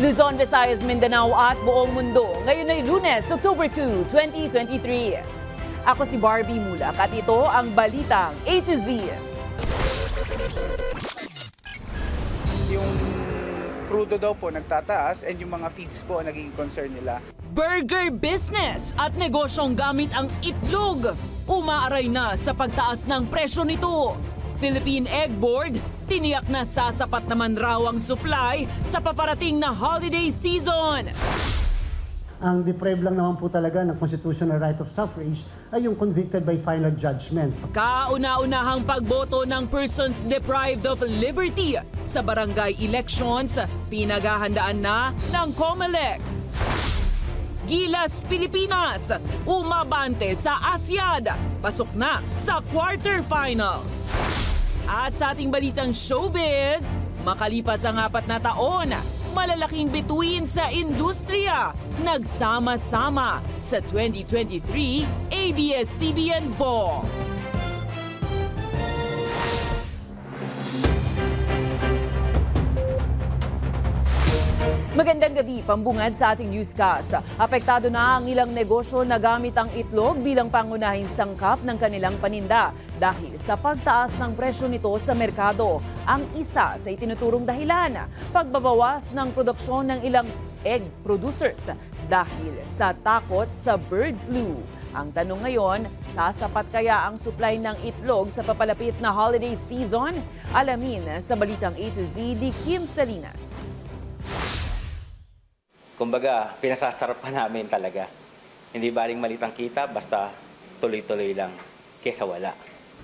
Luzon, Visayas, Mindanao at buong mundo. Ngayon ay Lunes, October 2, 2023. Ako si Barbie Mulak at ito ang Balitang A to Z. Yung crudo daw po nagtataas and yung mga feeds po ang naging concern nila. Burger business at negosyong gamit ang itlog. Umaaray na sa pagtaas ng presyo nito. Philippine Egg Board, tiniyak na sasapat naman raw ang supply sa paparating na holiday season. Ang deprived lang naman po talaga ng constitutional right of suffrage ay yung convicted by final judgment. Kauna-unahang pagboto ng persons deprived of liberty sa barangay elections, pinaghahandaan na ng COMELEC. Gilas Pilipinas, umabante sa ASEAN, pasok na sa quarterfinals. At sa ating balitang showbiz, makalipas ang 4 na taon, malalaking bituin sa industriya nagsama-sama sa 2023 ABS-CBN Ball. Magandang gabi, pambungad sa ating newscast. Apektado na ang ilang negosyo na gamit ang itlog bilang pangunahing sangkap ng kanilang paninda dahil sa pagtaas ng presyo nito sa merkado. Ang isa sa itinuturong dahilan, pagbabawas ng produksyon ng ilang egg producers dahil sa takot sa bird flu. Ang tanong ngayon, sasapat kaya ang supply ng itlog sa papalapit na holiday season? Alamin sa Balitang A to Z ni Kim Salinas. Kumbaga, pinasasarap pa namin talaga. Hindi baling malitang kita, basta tuloy-tuloy lang kesa wala.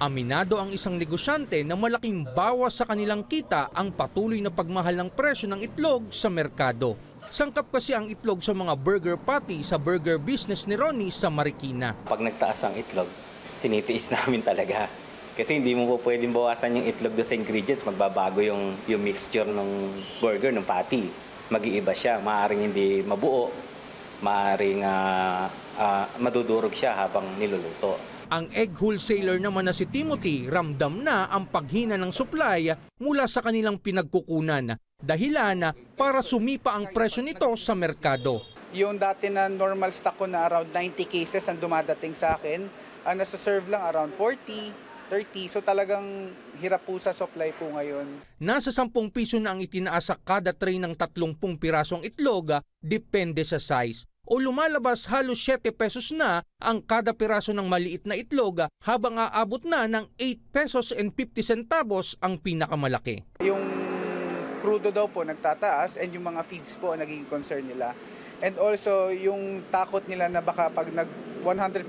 Aminado ang isang negosyante na malaking bawas sa kanilang kita ang patuloy na pagmahal ng presyo ng itlog sa merkado. Sangkap kasi ang itlog sa mga burger patty sa burger business ni Ronnie sa Marikina. Pag nagtaas ang itlog, tinitiis namin talaga. Kasi hindi mo po pwedeng bawasan yung itlog sa ingredients, magbabago yung mixture ng burger, ng patty. Mag-iiba siya, maaaring hindi mabuo, maaaring madudurog siya habang niluluto. Ang egg wholesaler naman na si Timothy, ramdam na ang paghina ng supply mula sa kanilang pinagkukunan. Dahilan para sumipa ang presyo nito sa merkado. Yung dati na normal stock ko na around 90 cases ang dumadating sa akin, ang nasa-serve lang around 40, 30. So talagang hirap po sa supply po ngayon. Nasa 10 piso na ang itinaas sa kada tray ng 30 pirasong itlog, depende sa size. O lumalabas halos 7 pesos na ang kada piraso ng maliit na itlog habang aabot na ng 8 pesos and 50 centavos ang pinakamalaki. Yung crudo daw po nagtataas and yung mga feeds po ang naging concern nila. And also yung takot nila na baka pag nag 100%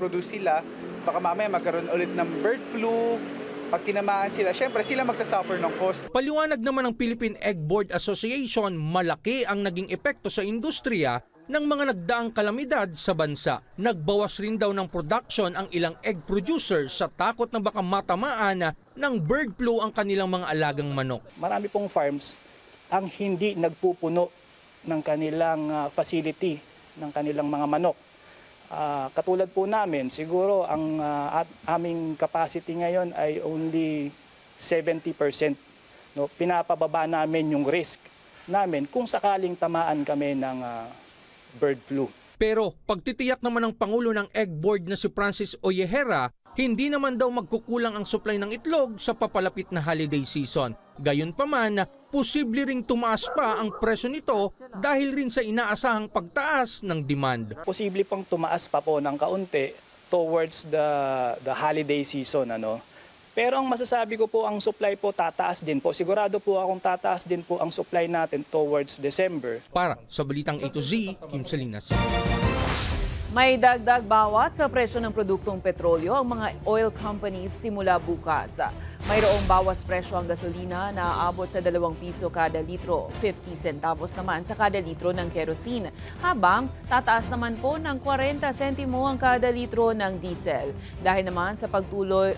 produce sila, baka mamaya magkaroon ulit ng bird flu. Pag tinamaan sila, syempre sila magsasuffer ng cost. Paliwanag naman ng Philippine Egg Board Association, malaki ang naging epekto sa industriya ng mga nagdaang kalamidad sa bansa. Nagbawas rin daw ng production ang ilang egg producers sa takot na baka matamaan ng bird flu ang kanilang mga alagang manok. Marami pong farms ang hindi nagpupuno ng kanilang facility, ng kanilang mga manok. Katulad po namin, siguro ang aming capacity ngayon ay only 70%. No? Pinapababa namin yung risk namin kung sakaling tamaan kami ng bird flu. Pero pagtitiyak naman ng Pangulo ng Egg Board na si Francis Oyehera, hindi naman daw magkukulang ang supply ng itlog sa papalapit na holiday season. Gayunpaman, posible ring tumaas pa ang presyo nito dahil rin sa inaasahang pagtaas ng demand. Posible pang tumaas pa po ng kaunti towards the holiday season. Pero ang masasabi ko po, ang supply po tataas din po. Sigurado po akong tataas din po ang supply natin towards December. Para sa Balitang A to Z, Kim Salinas. May dagdag bawas sa presyo ng produktong petrolyo ang mga oil companies simula bukas. Mayroong bawas presyo ang gasolina na aabot sa 2 piso kada litro, 50 centavos naman sa kada litro ng kerosene, habang tataas naman po ng 40 sentimo ang kada litro ng diesel. Dahil naman sa patuloy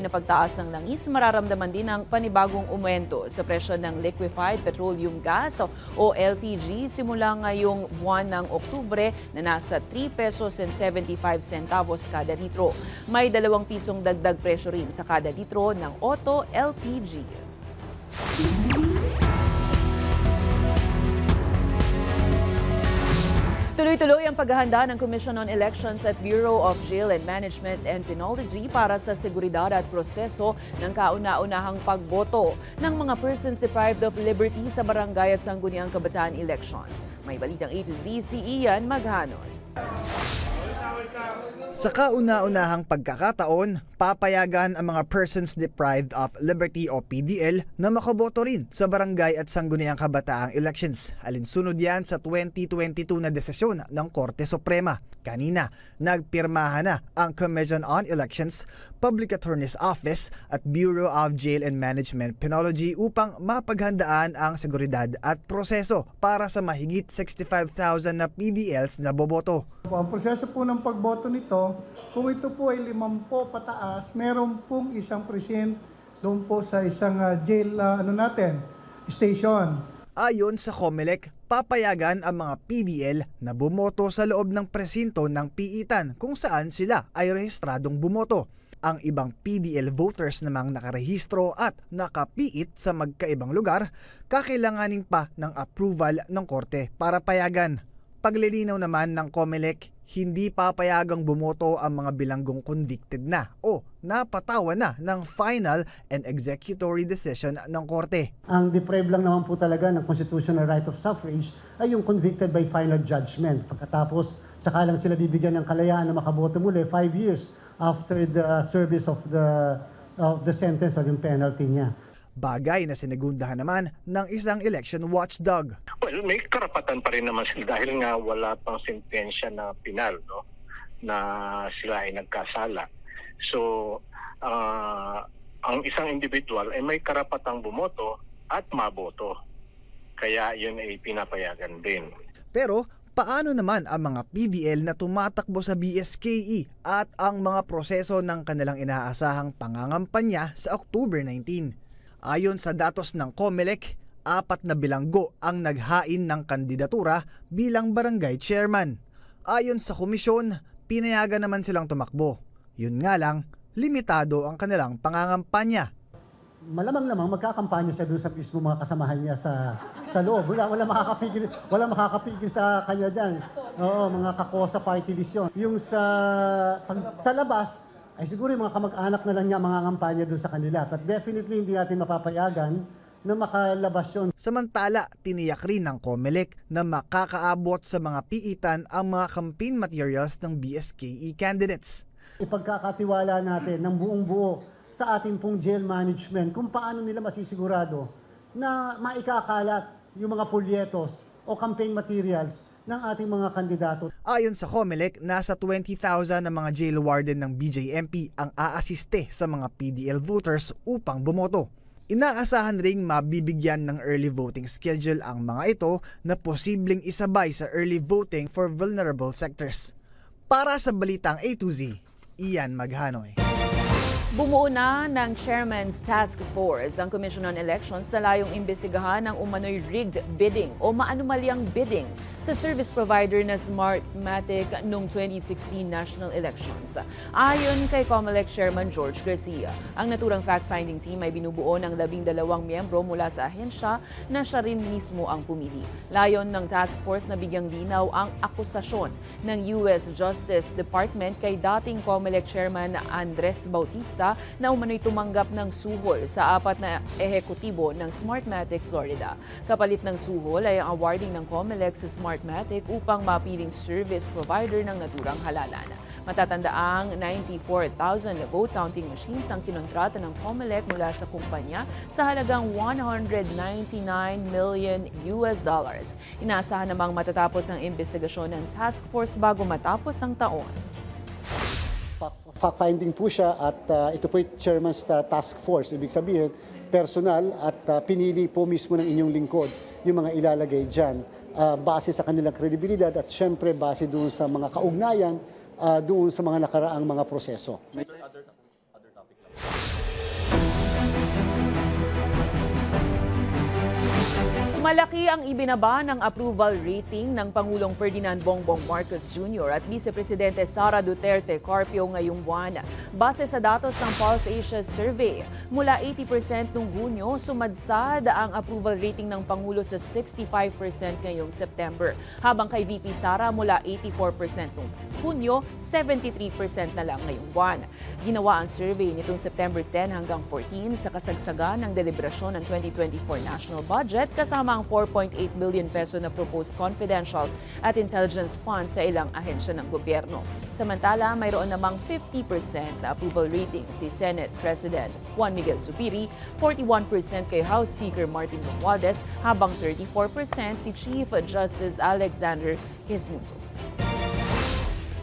na pagtaas ng langis, mararamdaman din ang panibagong aumento sa presyo ng liquefied petroleum gas o LPG simula ngayong buwan ng Oktubre na nasa 3 pesos and 75 centavos kada litro. May 2 pisong dagdag presyo rin sa kada litro ng auto LPG. Tuloy-tuloy ang paghahanda ng Commission on Elections at Bureau of Jail and Management and Penology para sa seguridad at proseso ng kauna-unahang pagboto ng mga persons deprived of liberty sa barangay at sangguniang kabataan elections. May balitang A to Z si Ian Maghanon. Sa kauna-unahang pagkakataon, papayagan ang mga persons deprived of liberty o PDL na makaboto rin sa barangay at sangguniang kabataang elections. Alinsunod yan sa 2022 na desisyon ng Korte Suprema. Kanina, nagpirmahan na ang Commission on Elections, Public Attorney's Office at Bureau of Jail and Management Penology upang mapaghandaan ang seguridad at proseso para sa mahigit 65,000 na PDLs na boboto. Ang proseso po ng pagboto nito, kung ito po ay 50 pataas, meron pong isang presinto doon po sa isang jail station. Ayon sa COMELEC, papayagan ang mga PDL na bumoto sa loob ng presinto ng piitan kung saan sila ay rehistradong bumoto. Ang ibang PDL voters namang nakarehistro at nakapiit sa magkaibang lugar, kakailanganin pa ng approval ng korte para payagan. Paglilinaw naman ng COMELEC, hindi papayagang bumoto ang mga bilanggong convicted na o napatawan na ng final and executory decision ng korte. Ang deprived lang naman po talaga ng constitutional right of suffrage ay yung convicted by final judgment. Pagkatapos, saka lang sila bibigyan ng kalayaan na makaboto muli 5 years after the service of the sentence or yung penalty niya. Bagay na sinigundahan naman ng isang election watchdog. Well, may karapatan pa rin naman sila dahil nga wala pang sentensya na pinal, no? Na sila ay nagkasala. So, ang isang individual ay may karapatang bumoto at maboto. Kaya yun ay pinapayagan din. Pero paano naman ang mga PDL na tumatakbo sa BSKE at ang mga proseso ng kanilang inaasahang pangangampanya sa October 19? Ayon sa datos ng COMELEC, 4 na bilanggo ang naghain ng kandidatura bilang barangay chairman. Ayon sa komisyon, pinayagan naman silang tumakbo. Yun nga lang, limitado ang kanilang pangangampanya. Malamang magkakampanya siya doon sa mismo mga kasamahan niya sa loob. Wala makakapigil sa kanya diyan. Oo, mga kakosa party list yun. Yung sa labas, ay siguro yung mga kamag-anak na lang niya mga ngampanya doon sa kanila. But definitely hindi natin mapapayagan na makalabas yun. Samantala, tiniyak rin ng COMELEC na makakaabot sa mga piitan ang mga campaign materials ng BSKE candidates. Ipagkakatiwala natin ng buong buo sa ating pong jail management kung paano nila masisigurado na maikakalat yung mga polyetos o campaign materials ng ating mga kandidato. Ayon sa COMELEC, nasa 20,000 na mga jail warden ng BJMP ang aasiste sa mga PDL voters upang bumoto. Inaasahan ring mabibigyan ng early voting schedule ang mga ito na posibleng isabay sa early voting for vulnerable sectors. Para sa Balitang A to Z, Ian Maghanoy. Bumuo na ng Chairman's Task Force ang Commission on Elections na layong imbestigahan ang umano'y rigged bidding o maanumalyang bidding sa service provider na Smartmatic noong 2016 national elections. Ayon kay COMELEC Chairman George Garcia, ang naturang fact-finding team ay binubuo ng 12 miyembro mula sa ahensya na siya rin mismo ang pumili. Layon ng task force na bigyang linaw ang akusasyon ng US Justice Department kay dating COMELEC Chairman Andres Bautista na umano'y tumanggap ng suhol sa 4 na ehekutibo ng Smartmatic Florida. Kapalit ng suhol ay ang awarding ng COMELEC sa Smartmatic upang mapiling service provider ng naturang halalan. Matatandaang 94,000 vote counting machines ang kinontrata ng COMELEC mula sa kumpanya sa halagang $199 million. Inaasahan namang matatapos ang investigasyon ng task force bago matapos ang taon. Fact-finding po siya at ito po yung Chairman's Task Force. Ibig sabihin, personal at pinili po mismo ng inyong lingkod yung mga ilalagay dyan base sa kanilang kredibilidad at syempre base doon sa mga kaugnayan doon sa mga nakaraang mga proseso. Malaki ang ibinaba ng approval rating ng Pangulong Ferdinand Bongbong Marcos Jr. at Vice Presidente Sara Duterte Carpio ngayong buwan. Base sa datos ng Pulse Asia Survey, mula 80% noong Hunyo, sumadsad ang approval rating ng Pangulo sa 65% ngayong September. Habang kay VP Sara mula 84% noong Hunyo, 73% na lang ngayong buwan. Ginawa ang survey nitong September 10 hanggang 14 sa kasagsagan ng deliberasyon ng 2024 National Budget kasama ang 4.8 billion peso na proposed confidential at intelligence funds sa ilang ahensya ng gobyerno. Samantala, mayroon namang 50% na approval rating si Senate President Juan Miguel Zubiri, 41% kay House Speaker Martin Romualdez, habang 34% si Chief Justice Alexander Quezmundo.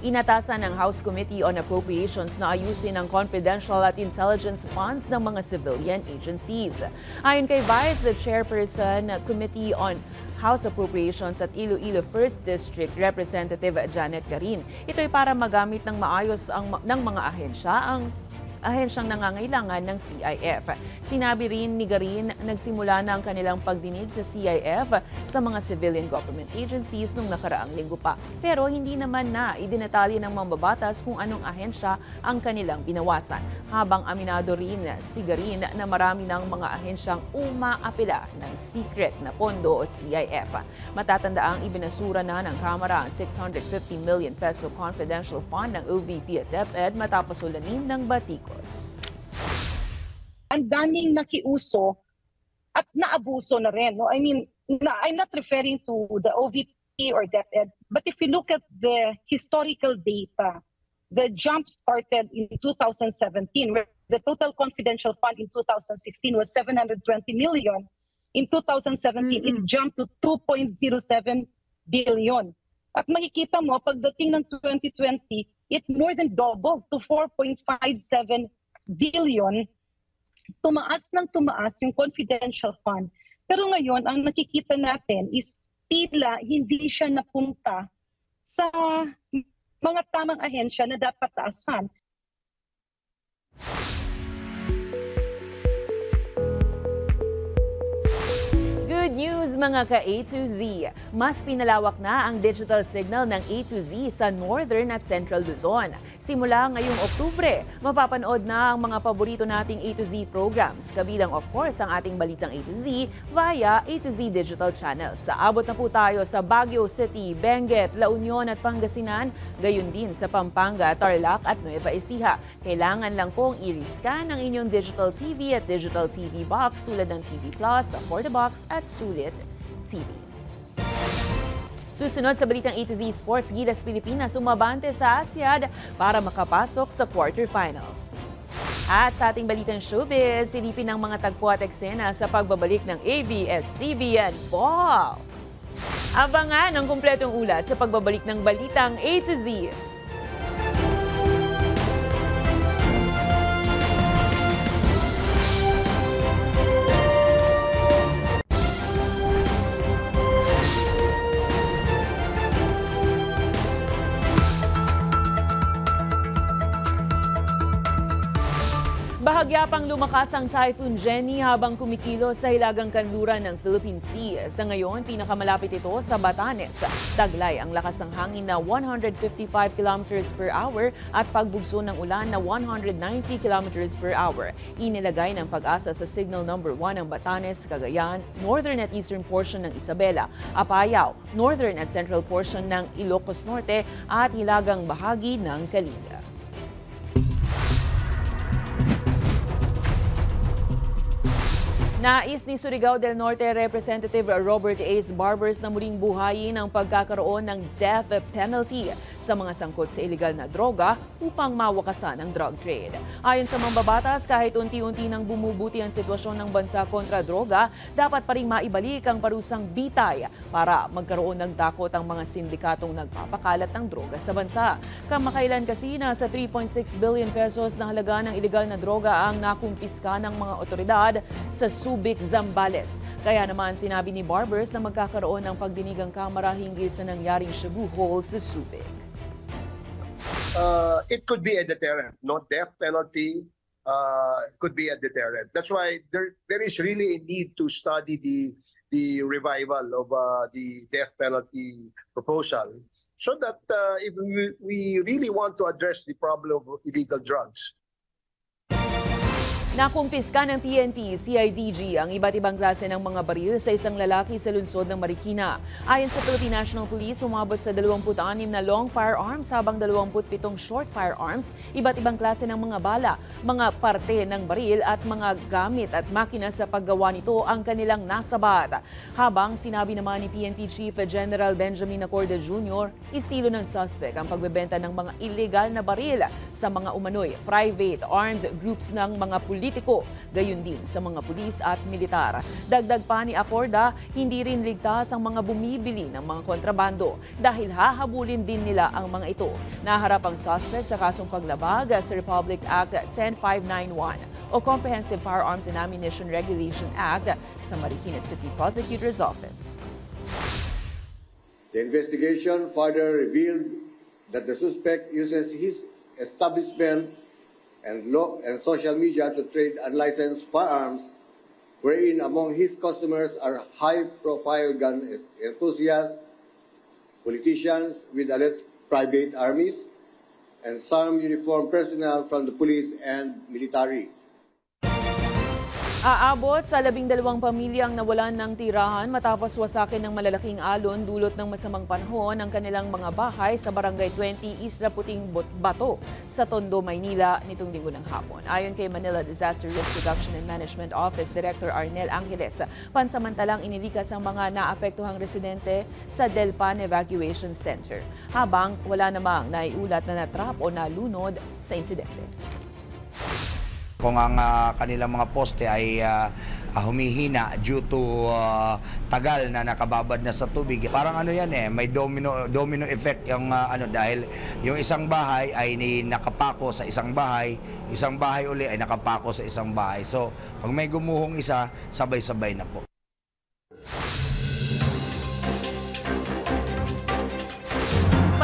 Inatasan ng House Committee on Appropriations na ayusin ang confidential at intelligence funds ng mga civilian agencies. Ayon kay Vice Chairperson Committee on House Appropriations at Iloilo 1st District Representative Janet Garin, ito'y para magamit ng maayos ng mga ahensyang nangangailangan ng CIF. Sinabi rin ni Garin, nagsimula na ang kanilang pagdinig sa CIF sa mga civilian government agencies nung nakaraang linggo pa. Pero hindi naman na idinatali ng mambabatas kung anong ahensya ang kanilang binawasan. Habang aminado rin si Garin na marami ng mga ahensyang umaapila ng secret na pondo o CIF. Matatandaang ibinasura na ng Kamara ang 650 million peso confidential fund ng OVP at DepEd matapos ulanin ng Batikos. Ang daming nakiuso at naabuso na rin. No? I mean, I'm not referring to the OVP or DepEd, but if you look at the historical data, the jump started in 2017, where the total confidential fund in 2016 was 720 million. In 2017, it jumped to 2.07 billion. At makikita mo, pagdating ng 2020, it more than doubled to 4.57 billion. Tumaas ng tumaas yung confidential fund. Pero ngayon, ang nakikita natin is tila hindi siya napunta sa mga tamang ahensya na dapat taasan. Good news mga ka-A to Z. Mas pinalawak na ang digital signal ng A to Z sa Northern at Central Luzon. Simula ngayong Oktubre, mapapanood na ang mga paborito nating A to Z programs. Kabilang of course ang ating balitang A to Z via A to Z digital channels. Abot na po tayo sa Baguio City, Benguet, La Union at Pangasinan, gayon din sa Pampanga, Tarlac at Nueva Ecija. Kailangan lang pong i-rescan ang inyong digital TV at digital TV box tulad ng TV Plus, For the Box at Sulit TV. Susunod sa balitang A to Z Sports, Gilas Pilipinas umabante sa Asiad para makapasok sa quarterfinals. At sa ating balitang showbiz, silipin ng mga tagpo at eksena sa pagbabalik ng ABS-CBN Ball. Abangan ang kumpletong ulat sa pagbabalik ng balitang A to Z. Bahagya pang lumakas ang Typhoon Jenny habang kumikilos sa hilagang kanluran ng Philippine Sea. Sa ngayon, pinakamalapit ito sa Batanes. Taglay ang lakas ng hangin na 155 km per hour at pagbugso ng ulan na 190 km per hour. Inilagay ng Pag-asa sa Signal Number 1 ang Batanes, Cagayan, northern at eastern portion ng Isabela, Apayao, northern at central portion ng Ilocos Norte at hilagang bahagi ng Kalinga. Nais ni Surigao del Norte Representative Robert Ace Barbers na muling buhayin ang pagkakaroon ng death penalty sa mga sangkot sa iligal na droga upang mawakasan ang drug trade. Ayon sa mambabatas, kahit unti-unti nang bumubuti ang sitwasyon ng bansa kontra droga, dapat pa rin maibalik ang parusang bitay para magkaroon ng dakot ang mga sindikatong nagpapakalat ng droga sa bansa. Kamakailan kasi nasa 3.6 billion pesos na halaga ng iligal na droga ang nakumpiska ng mga otoridad sa Subic, Zambales. Kaya naman sinabi ni Barbers na magkakaroon ng pagdinig ang Kamara hinggil sa nangyaring shabu hole sa Subic. It could be a deterrent. No, death penalty could be a deterrent. That's why there is really a need to study the revival of the death penalty proposal, so that if we really want to address the problem of illegal drugs. Nakumpiska ng PNP, CIDG ang iba't ibang klase ng mga baril sa isang lalaki sa lungsod ng Marikina. Ayon sa Philippine National Police, umabot sa 26 na long firearms habang 27 short firearms, iba't ibang klase ng mga bala, mga parte ng baril at mga gamit at makina sa paggawa nito ang kanilang nasabat. Habang sinabi naman ni PNP Chief General Benjamin Acorda Jr., estilo ng suspect ang pagbebenta ng mga illegal na baril sa mga umano'y private armed groups ng mga politiko, gayon din sa mga pulis at militar. Dagdag pa ni Acorda, hindi rin ligtas ang mga bumibili ng mga kontrabando dahil hahabulin din nila ang mga ito. Naharap ang suspect sa kasong paglabag sa Republic Act 10591 o Comprehensive Firearms and Ammunition Regulation Act sa Marikina City Prosecutor's Office. The investigation further revealed that the suspect uses his establishment and social media to trade unlicensed firearms, wherein among his customers are high-profile gun enthusiasts, politicians with alleged private armies, and some uniformed personnel from the police and military. Aabot sa 12 pamilyang nawalan ng tirahan matapos wasakin ng malalaking alon dulot ng masamang panahon ang kanilang mga bahay sa Barangay 20, Isla Puting Bato sa Tondo, Maynila nitong linggo ng hapon. Ayon kay Manila Disaster Risk Reduction and Management Office Director Arnel Angeles, pansamantalang inilikas ang mga naapektuhang residente sa Delpan Evacuation Center, habang wala namang naiulat na natrap o nalunod sa insidente. Kung ang kanilang mga poste ay humihina due to tagal na nakababad na sa tubig, parang ano yan may domino effect yung dahil yung isang bahay ay nakapako sa isang bahay uli ay nakapako sa isang bahay. So pag may gumuhong isa, sabay-sabay na po.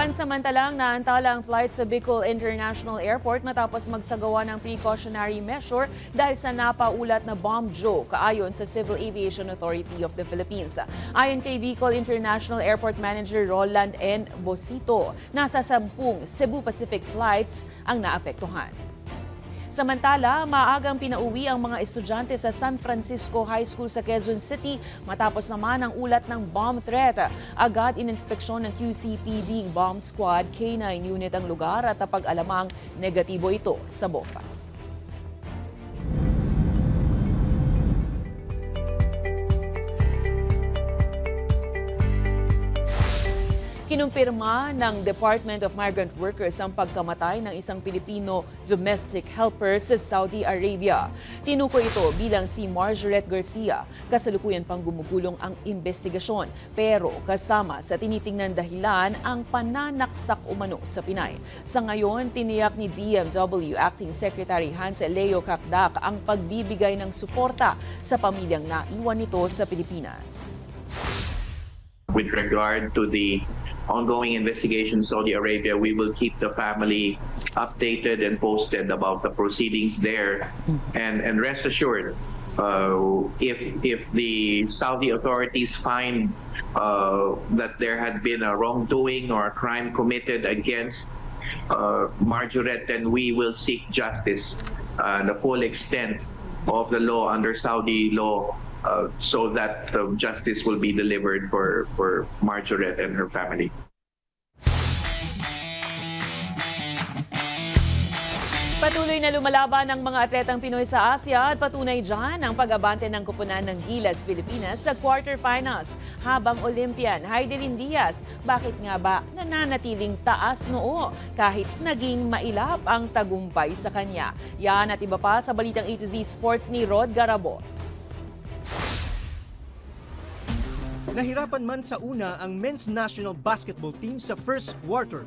Pansamantalang naantala ang flight sa Bicol International Airport matapos magsagawa ng precautionary measure dahil sa napaulat na bomb joke ayon sa Civil Aviation Authority of the Philippines. Ayon kay Bicol International Airport Manager Roland N. Bosito, nasa 10 Cebu Pacific flights ang naapektuhan. Samantala, maagang pinauwi ang mga estudyante sa San Francisco High School sa Quezon City matapos naman ang ulat ng bomb threat. Agad ininspeksyon ng QCPD Bomb Squad K9 unit ang lugar at napag-alamang negatibo ito sa bomba. Kinumpirma ng Department of Migrant Workers ang pagkamatay ng isang Pilipino domestic helper sa Saudi Arabia. Tinukoy ito bilang si Marjoret Garcia. Kasalukuyan pang gumugulong ang investigasyon, pero kasama sa tinitingnan dahilan ang pananaksak umano sa Pinay. Sa ngayon, tiniyak ni DMW Acting Secretary Hans Leo Cacdac ang pagbibigay ng suporta sa pamilyang naiwan nito sa Pilipinas. With regard to the ongoing investigation in Saudi Arabia, we will keep the family updated and posted about the proceedings there. And rest assured, if the Saudi authorities find that there had been a wrongdoing or a crime committed against Marjoret, then we will seek justice, the full extent of the law under Saudi law, so that justice will be delivered for Marjoret and her family. Patuloy na lumalaban ang mga atletang Pinoy sa Asia at patunay dyan ang pag-abante ng kupunan ng Gilas Pilipinas sa quarterfinals. Habang Olympian Heidelin Diaz, bakit nga ba nananatiling taas noo kahit naging mailap ang tagumpay sa kanya? Yan at iba pa sa balitang A to Z Sports ni Rod Garabo. Nahirapan man sa una ang men's national basketball team sa first quarter.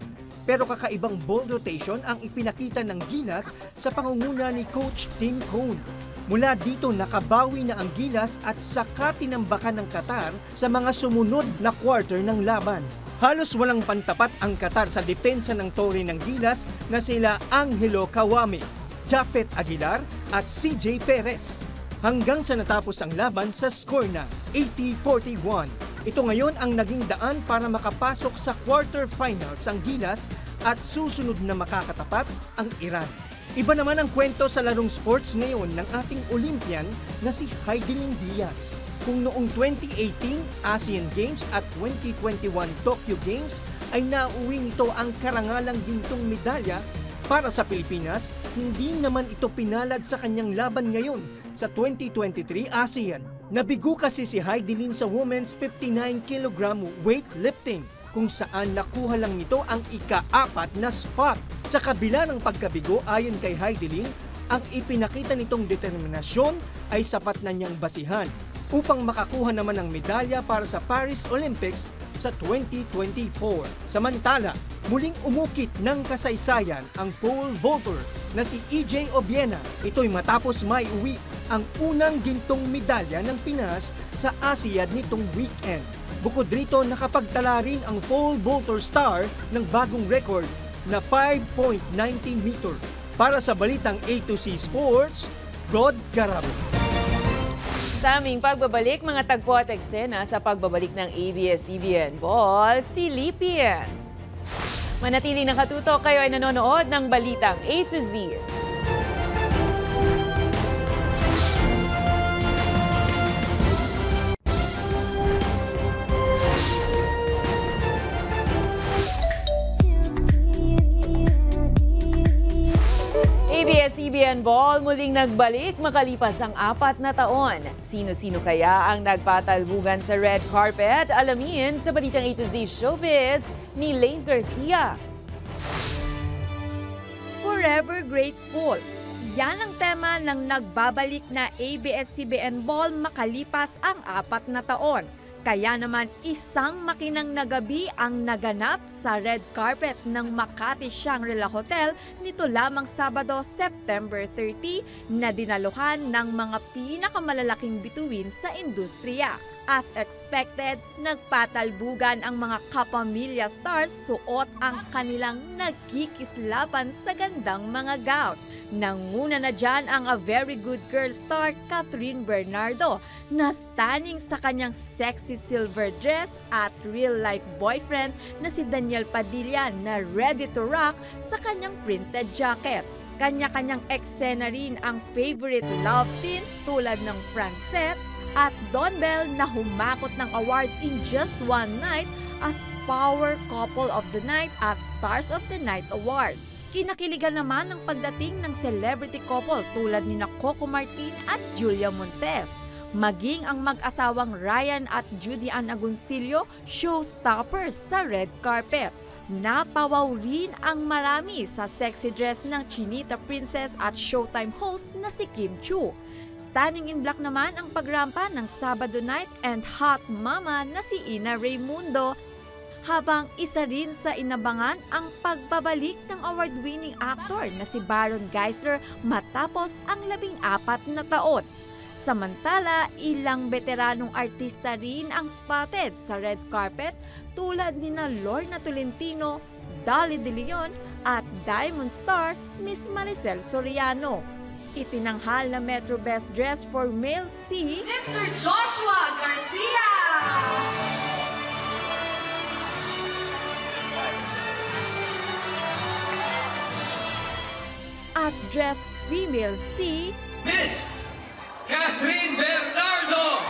Pero kakaibang ball rotation ang ipinakita ng Gilas sa pangunguna ni Coach Tim Cone. Mula dito nakabawi na ang Gilas at saka tinambakan ng Qatar sa mga sumunod na quarter ng laban. Halos walang pantapat ang Qatar sa depensa ng tore ng Gilas na sila Angelo Kawame, Japet Aguilar at CJ Perez. hanggang sa natapos ang laban sa score na 80-41. Ito ngayon ang naging daan para makapasok sa quarterfinals ang Gilas at susunod na makakatapat ang Iran. Iba naman ang kwento sa larong sports ngayon ng ating Olympian na si Heidelin Diaz. Kung noong 2018 Asian Games at 2021 Tokyo Games ay nauwi nito ang karangalang gintong medalya para sa Pilipinas, hindi naman ito pinalad sa kanyang laban ngayon sa 2023 ASEAN. Nabigo kasi si Heidelin sa women's 59 kg weightlifting kung saan nakuha lang nito ang ika-4 na spot. Sa kabila ng pagkabigo ayon kay Heidelin, ang ipinakita nitong determinasyon ay sapat na niyang basihan upang makakuha naman ng medalya para sa Paris Olympics sa 2024. Samantala, muling umukit ng kasaysayan ang pole vaulter na si EJ Obiena. Ito'y matapos maiuwi ang unang gintong medalya ng Pinas sa ASEAN nitong weekend. Bukod rito, nakapagtala rin ang pole vaulter star ng bagong record na 5.90 meter. Para sa balitang A to C Sports, Rod Garabo. Sa aming pagbabalik, mga tagpo at eksena sa pagbabalik ng ABS-CBN Ball, si Lipian. Manatiling nakatutok, kayo ay nanonood ng balitang A to Z. ABS-CBN Ball muling nagbalik makalipas ang 4 na taon. Sino-sino kaya ang nagpatalbugan sa red carpet? Alamin sa balitang A to Z Showbiz ni Lane Garcia. Forever Grateful. Yan ang tema ng nagbabalik na ABS-CBN Ball makalipas ang 4 na taon. Kaya naman isang makinang na gabi ang naganap sa red carpet ng Makati Shangri-La Hotel nito lamang Sabado, September 30 na dinaluhan ng mga pinakamalalaking bituin sa industriya. As expected, nagpatalbugan ang mga kapamilya stars, suot ang kanilang nagkikislapan sa gandang mga gown. Nanguna na dyan ang A Very Good Girl star Catherine Bernardo na stunning sa kanyang sexy silver dress at real-life boyfriend na si Daniel Padilla na ready to rock sa kanyang printed jacket. Kanya-kanyang eksena rin ang favorite love teams tulad ng Francet at Don Bell na humakot ng award in just one night as Power Couple of the Night at Stars of the Night Award. Kinakiligan naman ang pagdating ng celebrity couple tulad ni Coco Martin at Julia Montes. Maging ang mag-asawang Ryan at Judy Ann Agoncillo, showstoppers sa red carpet. Napawaw rin ang marami sa sexy dress ng Chinita Princess at Showtime host na si Kim Chu. Stunning in black naman ang pagrampa ng Sabado Night and hot mama na si Ina Raimundo. Habang isa rin sa inabangan ang pagbabalik ng award-winning actor na si Baron Geisler matapos ang 14 na taon. Samantala, ilang veteranong artista rin ang spotted sa red carpet tulad nina Lorna Tolentino, Dolly De Leon at Diamond Star Miss Maricel Soriano. Itinanghal na Metro Best Dress for Male si Mr. Joshua Garcia! At dressed female si Miss Catherine Bernardo!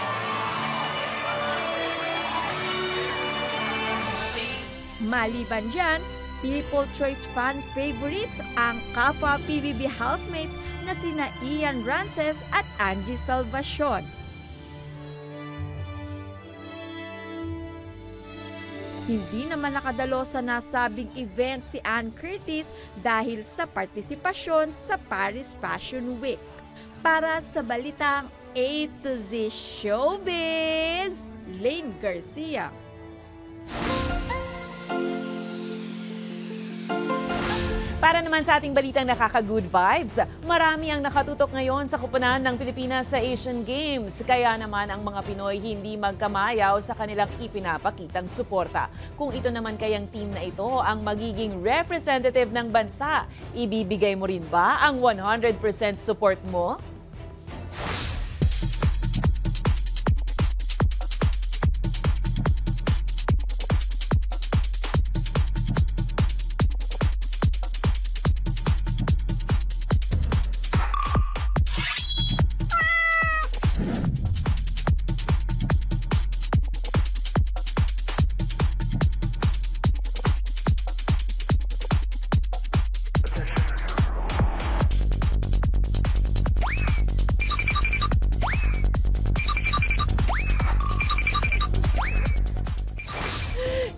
Maliban dyan, People Choice fan favorites ang kapwa PBB housemates na sina Ian Rances at Angie Salvacion. Hindi naman nakadalo sa nasabing event si Ann Curtis dahil sa partisipasyon sa Paris Fashion Week. Para sa balitang A to Z Showbiz, Lane Garcia. Para naman sa ating balitang nakaka-good vibes, marami ang nakatutok ngayon sa kupunan ng Pilipinas sa Asian Games. Kaya naman ang mga Pinoy hindi magkamayaw sa kanilang ipinapakitang suporta. Kung ito naman kayang team na ito ang magiging representative ng bansa, ibibigay mo rin ba ang 100% support mo?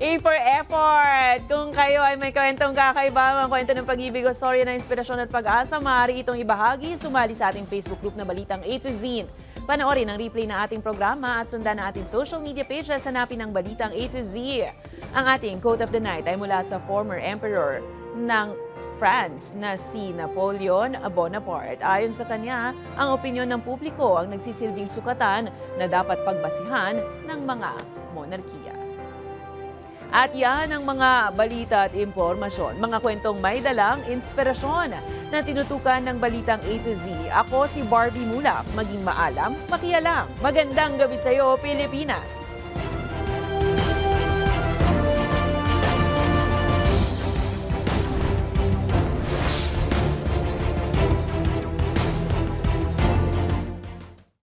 A for effort! Kung kayo ay may kwentong kakaiba, mga kwento ng pag-ibig o storya na inspirasyon at pag-asa, maaari itong ibahagi. Sumali sa ating Facebook group na Balitang A to Z. Panoorin ang replay ng ating programa at sundan ang ating social media pages. Hanapin ang Balitang A to Z. Ang ating quote of the night ay mula sa former emperor ng France na si Napoleon Bonaparte. Ayon sa kanya, ang opinyon ng publiko ang nagsisilbing sukatan na dapat pagbasihan ng mga monarkiya. At yan ang mga balita at impormasyon, mga kwentong may dalang inspirasyon na tinutukan ng Balitang A to Z. Ako si Barbie Mulak, maging maalam, makialam. Magandang gabi sa iyo, Pilipinas!